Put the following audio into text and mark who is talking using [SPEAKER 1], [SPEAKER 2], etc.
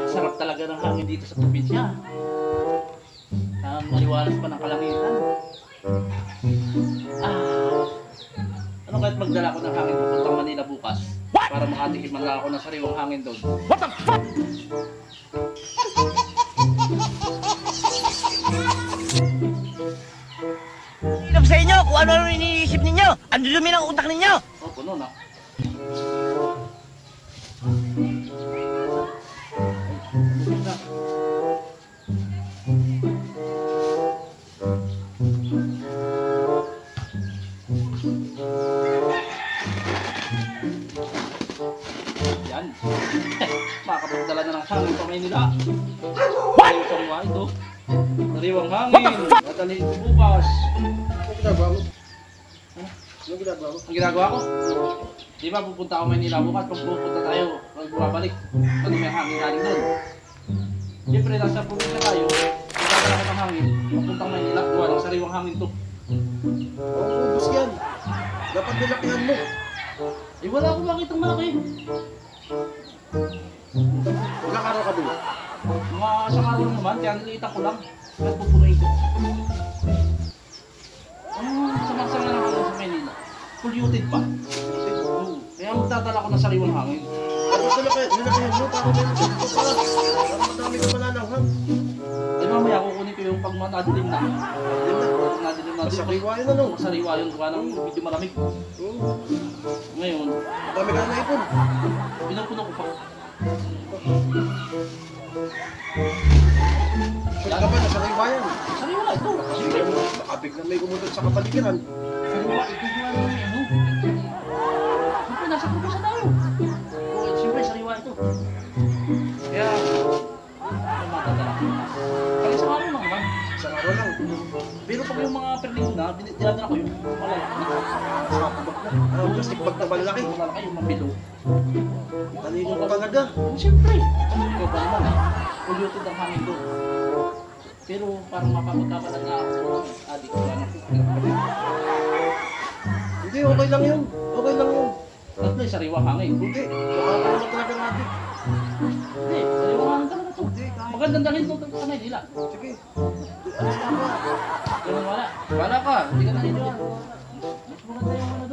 [SPEAKER 1] Sarap talaga ng hangin dito sa probinsya. Ang maliwalas pa ng kalangitan. Ano kahit magdala ko ng hangin papuntang Manila bukas? Para makatikim man lang ako ng sariwang hangin doon. What the fuck?
[SPEAKER 2] Alam sa inyo kung ano iniisip ninyo. Ang dumi ng utak ninyo.
[SPEAKER 1] Oh, puno na. Yan. Makakapagdala na ng hangin pa Maynila. What? Yung sariwa ito. Sariwang hangin. Dadalhin ko bukas.
[SPEAKER 3] Ano ginagawa mo? Ano ginagawa mo?
[SPEAKER 1] Ang ginagawa ko? Di ba pupunta ako Maynila bukas? Pag pupunta tayo, pag bumabalik, pag may hangin galing doon. Siyempre, nasa probinsya tayo, magdadala ko ng hangin. Papuntang Maynila, gawa ng sariwang hangin to.
[SPEAKER 3] Ubus yan. Dapat nilakihan mo.
[SPEAKER 1] Eh, wala akong makitang malaki.
[SPEAKER 3] Ilang araw ka doon?
[SPEAKER 1] Mga isang araw lang naman, kaya niliitan ko lang. Kaya pupunuin ko. Sama-sama lang ako sa Maynila. Polluted pa. Oo. Kaya magdadala ko ng sariwang hangin.
[SPEAKER 3] Tapos nilakihan mo para may para madami ka manananghang.
[SPEAKER 1] Ay mamaya kukunin ko yung pag madilim na. Pag nadilim na.
[SPEAKER 3] Masariwa yun ano?
[SPEAKER 1] Masariwa yun. Gawa ng medyo malamig.
[SPEAKER 3] Oo.
[SPEAKER 1] Ngayon,
[SPEAKER 3] Madami ka na naipon.
[SPEAKER 1] pinupuno ko pa.
[SPEAKER 3] Sure ka ba na sariwa yan?
[SPEAKER 1] Sariwa ito.
[SPEAKER 3] Siyempre mo, baka biglang may gumutot sa kapaligiran.
[SPEAKER 1] Sariwa ito. Gawa ng ano. Siyempre, nasa pupusa tayo. Oo, siyempre, sariwa ito. Kaya, ano matadala ko? Kaya isang araw lang naman.
[SPEAKER 3] Isang araw lang.
[SPEAKER 1] Pero pag yung mga perling na, dinadala ko yung malalaki na.
[SPEAKER 3] Sa bag na. Plastic bag na malaki.
[SPEAKER 1] Malalaki yung mabilo.
[SPEAKER 3] Talino ka talaga.
[SPEAKER 1] Siyempre. Ikaw ba naman polluted ang hangin doon. Pero parang mapapagkabalan nga ako ng adik ko na.
[SPEAKER 3] Hindi, okay lang yun. Okay lang yun.
[SPEAKER 1] Tatlo yung sariwa hangin.
[SPEAKER 3] Hindi. Makakaroon na talaga natin.
[SPEAKER 1] Hindi, sariwa hangin talaga to.
[SPEAKER 3] Hindi, kahit.
[SPEAKER 1] Magandang dalhin doon sa Maynila.
[SPEAKER 3] Sige. Alis na ba?
[SPEAKER 1] Ganun wala. Wala ka, hindi ka naniniwala. Mas maganda yung ano